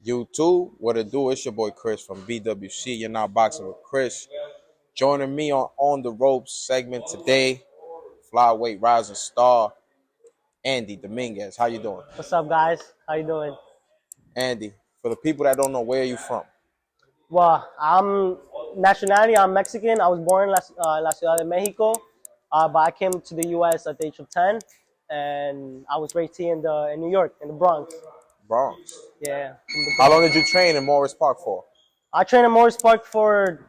YouTube, what it do? It's your boy Chris from BWC. You're now boxing with Chris. Joining me on the ropes segment today, flyweight rising star Andy Dominguez. How you doing, What's up, guys? How you doing? Andy? For the people that don't know, where are you from? Well, I'm nationality. I'm Mexican. I was born in La Ciudad de Mexico, but I came to the U.S. at the age of 10, and I was raised here in New York, in the Bronx. Bronx. Yeah, from the How Bronx. long did you train in Morris Park for? I trained in Morris Park for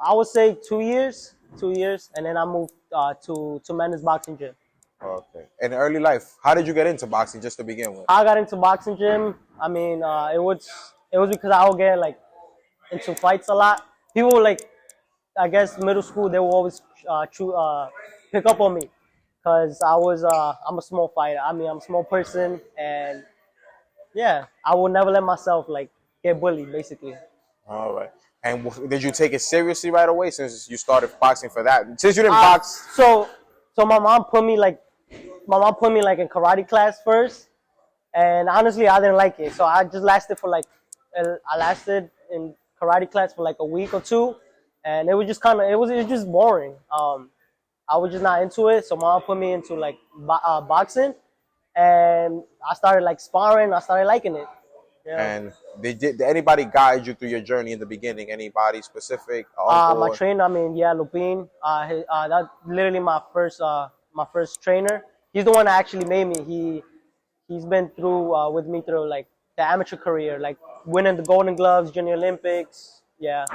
I would say 2 years, and then I moved to Men's Boxing Gym. Okay. In early life, how did you get into boxing just to begin with? I got into boxing gym. I mean, it was because I would get like into fights a lot. People like, I guess middle school, they will always pick up on me because I'm a small fighter. I mean, I'm a small person, and yeah, I will never let myself like get bullied, basically. All right. And did you take it seriously right away since you started boxing for that? Since you didn't Uh, box. so my mom put me like in karate class first, and honestly, I didn't like it. So I just lasted for like I lasted in karate class for like a week or two, and it was just it was just boring. I was just not into it. So mom put me into like boxing, and I started like sparring. I started liking it. Yeah. And did anybody guide you through your journey in the beginning? Anybody specific? My trainer, I mean, yeah, Lupin. That's literally my first trainer. He's the one that actually made me. He's been through with me through like the amateur career, like winning the Golden Gloves, Junior Olympics. Yeah.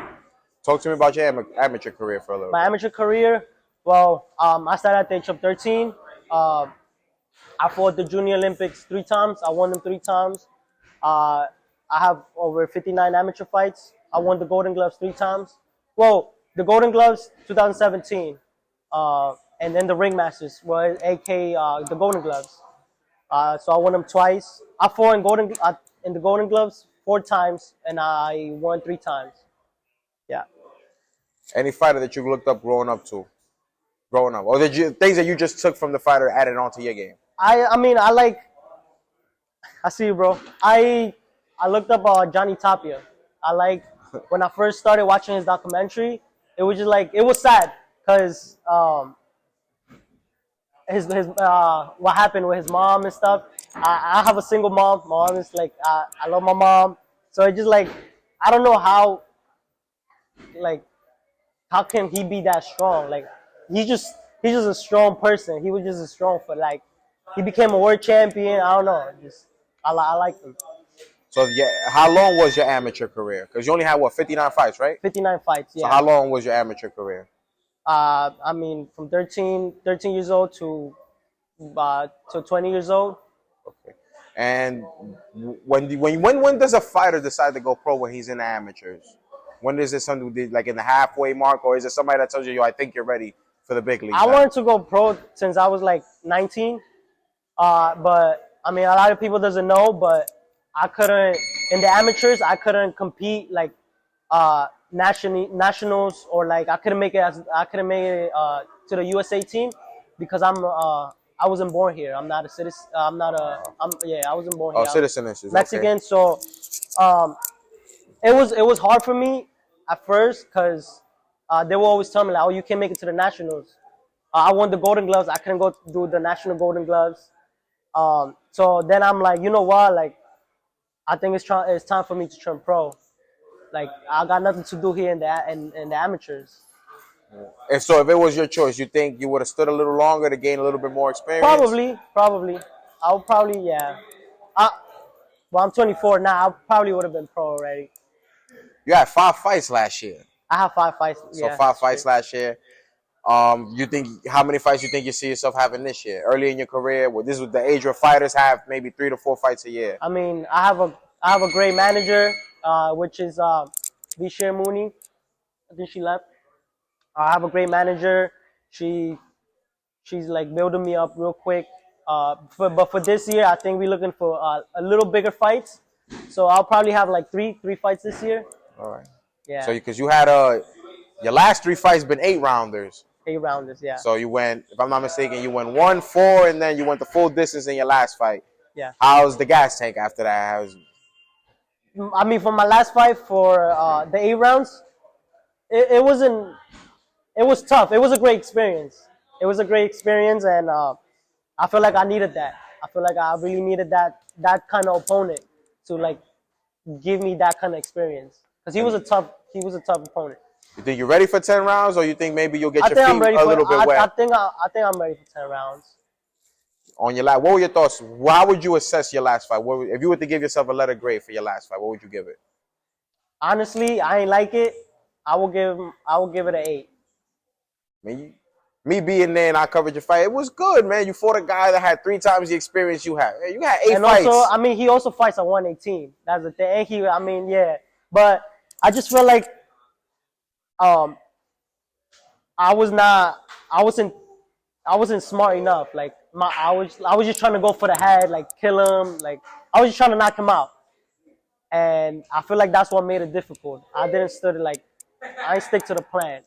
Talk to me about your amateur career for a little My amateur career, well, I started at the age of 13. I fought the Junior Olympics 3 times. I won them 3 times. I have over 59 amateur fights. I won the Golden Gloves 3 times. Well, the Golden Gloves 2017, and then the Ringmasters were AK the Golden Gloves. So I won them twice. I fought in the Golden Gloves 4 times, and I won 3 times. Yeah. bit. Any fighter that you looked up growing up, or did you things that you just took from the fighter added on to your game? I mean, I see you, bro. I looked up Johnny Tapia. I like when I first started watching his documentary. It was just like it was sad because his what happened with his mom and stuff. I have a single mom. My mom is like I love my mom. So it just like I don't know like how can he be that strong? Like he's just a strong person. He was just a strong for like he became a world champion. I don't know. Just I like him. So yeah, how long was your amateur career? Because you only had 59 fights, right? 59 fights. So Yeah. how long was your amateur career? I mean, from 13 years old to 20 years old. Okay. And when does a fighter decide to go pro when he's in the amateurs? When is it something like in the halfway mark, or is it somebody that tells you, "Yo, I think you're ready for the big leagues"? I wanted to go pro since I was like 19. But I mean, a lot of people doesn't know, but I couldn't in the amateurs. I couldn't compete like nationals or like I couldn't make it to the USA team because I wasn't born here. I'm not a citizen. I wasn't born here. Oh, citizen issues. Mexican. Okay. So it was hard for me at first because they will always tell me like, oh, you can't make it to the nationals. I won the Golden Gloves. I couldn't go do the national Golden Gloves. So then I'm like, you know what? Like, I think it's time for me to turn pro. Like, I got nothing to do here in the amateurs. And so, if it was your choice, you think you would have stood a little longer to gain a little bit more experience? Probably. I would probably, yeah. Well, I'm 24 now. I probably would have been pro already. You had 5 fights last year. I have 5 fights. So Yeah, 5 fights last year. You think how many fights you think you see yourself having this year? Early in your career, well, this is the age where fighters have maybe 3 to 4 fights a year. I mean, I have a great manager, which is Vishir Mooney. I think she left. I have a great manager. She's like building me up real quick. But for this year, I think we're looking for a little bigger fights. So I'll probably have like three fights this year. All right. Yeah. So because you had your last 3 fights been 8 rounders. 8 rounders, yeah. So you went, if I'm not mistaken, you went 1, 4, and then you went the full distance in your last fight. Yeah. How's the gas tank after that? I mean, for my last fight for the 8 rounds, it wasn't. It was tough. It was a great experience. It was a great experience, and I feel like I needed that. I feel like I really needed that kind of opponent to like give me that kind of experience because he was a tough opponent. You think you're ready for 10 rounds, or you think maybe you'll get I your think feet I'm ready a for. little bit wet I think I'm ready for 10 rounds. on your last? What were your thoughts? How would you assess your last fight? If you were to give yourself a letter grade for your last fight, what would you give it? Honestly, I ain't like it. I will give it an 8. Me being there and I covered your fight, it was good, man. You fought a guy that had 3 times the experience you had. You had 8 And fights. also, I mean, he also fights at 118. That's the thing. And I mean, yeah. But I just feel like um, I was not, I wasn't smart enough. Like I was just trying to go for the head, like kill him. Like I was just trying to knock him out. And I feel like that's what made it difficult. I didn't stick to the plan.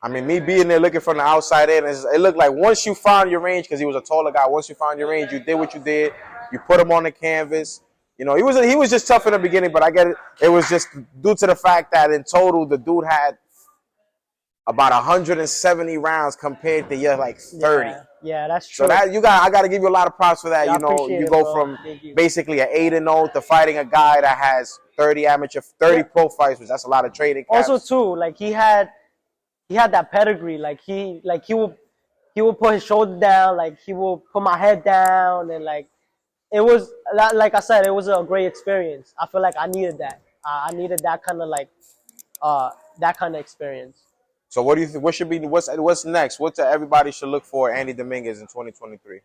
I mean, me being there looking from the outside in, it looked like once you found your range, because he was a taller guy, once you found your range, you did what you did. You put him on the canvas. You know, he was just tough in the beginning, but I get it. It was just due to the fact that in total, the dude had about 170 rounds compared to your like 30. Yeah, that's true. So I got to give you a lot of props for that. Yeah, you know, you go bro. from basically an 8-0 to fighting a guy that has 30 pro fights, which that's a lot of trading caps. Also, too, like he had that pedigree. Like he would put his shoulder down. Like he will put my head down, and like it was like I said, it was a great experience. I feel like I needed that. I needed that kind of that kind of experience. So what do you think? What should be what's next? What everybody should look for Andy Dominguez in 2023?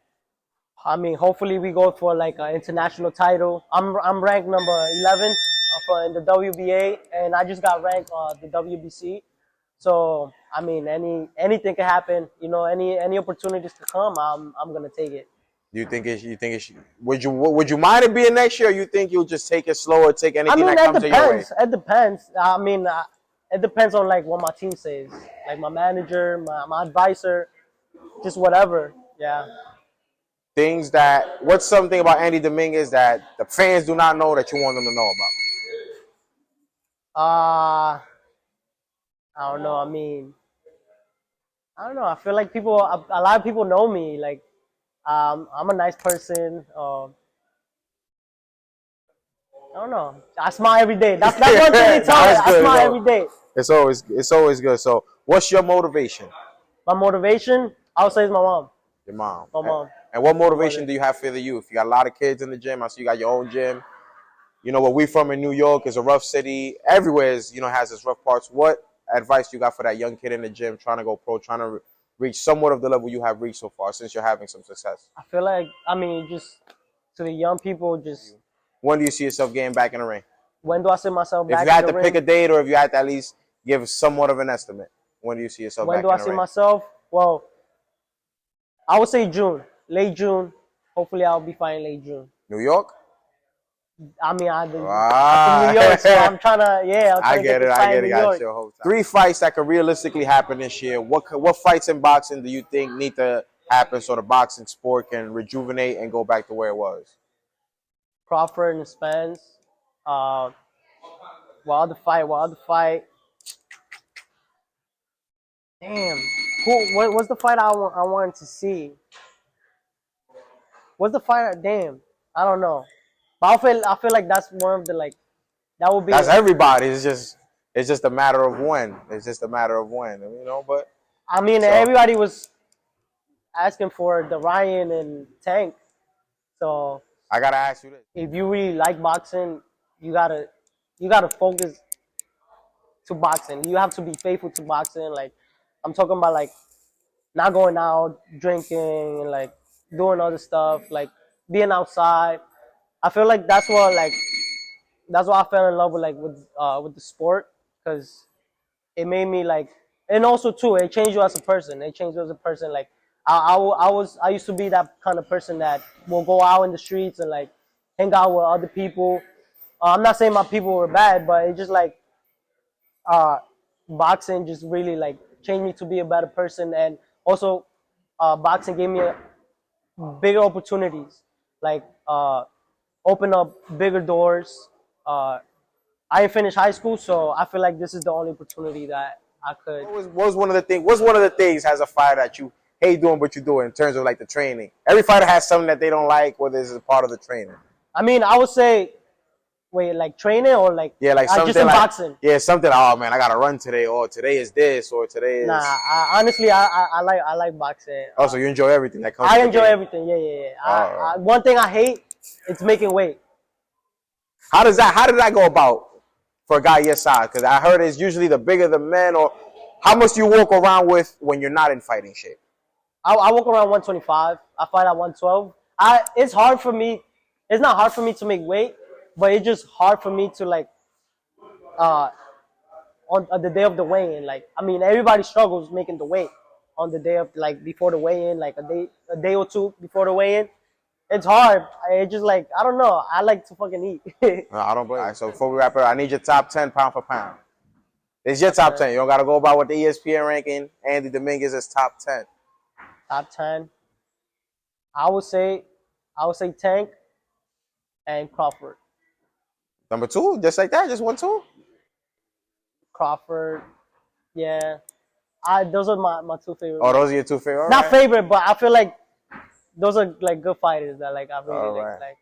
I mean, hopefully we go for like an international title. I'm ranked number 11 in the WBA, and I just got ranked the WBC. So I mean, anything can happen. You know, any opportunities to come, I'm gonna take it. You think it should, would you mind it being next year, or you think you'll just take it slow or take anything that comes your way? It depends. I mean, it depends on like what my team says, like my manager, my advisor, just whatever. Yeah. What's something about Andy Dominguez that the fans do not know that you want them to know about? I don't know. I mean, I don't know. I feel like a lot of people know me. Like, I'm a nice person. I don't know. I smile every day. That's one thing they tell me. I smile every day. It's always good. So, what's your motivation? My motivation, I would say, is my mom. Your mom. My mom. And what motivation do you have for the youth? You got a lot of kids in the gym. I see you got your own gym. You know, where we from in New York is a rough city. Everywhere has its rough parts. What advice you got for that young kid in the gym trying to go pro, trying to reach somewhat of the level you have reached so far since you're having some success? I feel like, I mean, just to the young people, just... When do you see yourself getting back in the ring? When do I see myself back in the ring? If you had to pick a date, or if you had to at least give somewhat of an estimate, when do you see yourself back in the ring? When do I see myself? Well, I would say June. Late June. Hopefully, I'll be fighting late June. New York? I mean, I'm from New York, so I'm trying to, I get it. Got your 3 fights that could realistically happen this year. What fights in boxing do you think need to happen so the boxing sport can rejuvenate and go back to where it was? Crawford and Spence. Wilder fight. Damn. What's the fight I wanted to see? What's the fight? Damn. I don't know. But I feel like that's one of the that would be. That's everybody. It's just a matter of when. It's just a matter of when. You know, but I mean, everybody was asking for the Ryan and Tank. So I gotta ask you this: if you really like boxing, you gotta focus to boxing. You have to be faithful to boxing. Like I'm talking about, like not going out drinking and like doing other stuff, like being outside. I feel like that's what I fell in love with the sport, because it made me like, and also too, it changed you as a person. It changed you as a person. Like I used to be that kind of person that will go out in the streets and like hang out with other people. I'm not saying my people were bad, but it just like boxing just really like changed me to be a better person, and also boxing gave me bigger opportunities, like open up bigger doors, I didn't finish high school, so I feel like this is the only opportunity that I could. What was one of the things? What's one of the things as a fighter that you hate doing, but you do it in terms of like the training? Every fighter has something that they don't like, whether it's a part of the training. I mean, I would say, wait, like training or like something just in like boxing. Yeah, something. Oh man, I gotta run today, or today is this, or today is. Nah, honestly, I like boxing. Oh, so you enjoy everything that comes. I enjoy everything. Yeah. One thing I hate, it's making weight. How did that go about for a guy your size? Because I heard it's usually the bigger the man, or how much do you walk around with when you're not in fighting shape? I walk around 125. I fight at 112. It's hard for me. It's not hard for me to make weight, but it's just hard for me to like on the day of the weigh-in. Like, I mean, everybody struggles making the weight on the day of, like, before the weigh-in, like a day or two before the weigh-in. It's hard. It's just like, I don't know. I like to fucking eat. No, I don't blame you. All right, so before we wrap it up, I need your top 10 pound for pound. It's your top 10. You don't got to go by what the ESPN ranking. Andy Dominguez is top 10. Top 10. I would say Tank and Crawford. Number 2, just like that, just 1, 2. Crawford, yeah. Those are my 2 favorites. Oh, those are your 2 favorite. Not favorite, but I feel like those are like good fighters that like I really All right. like.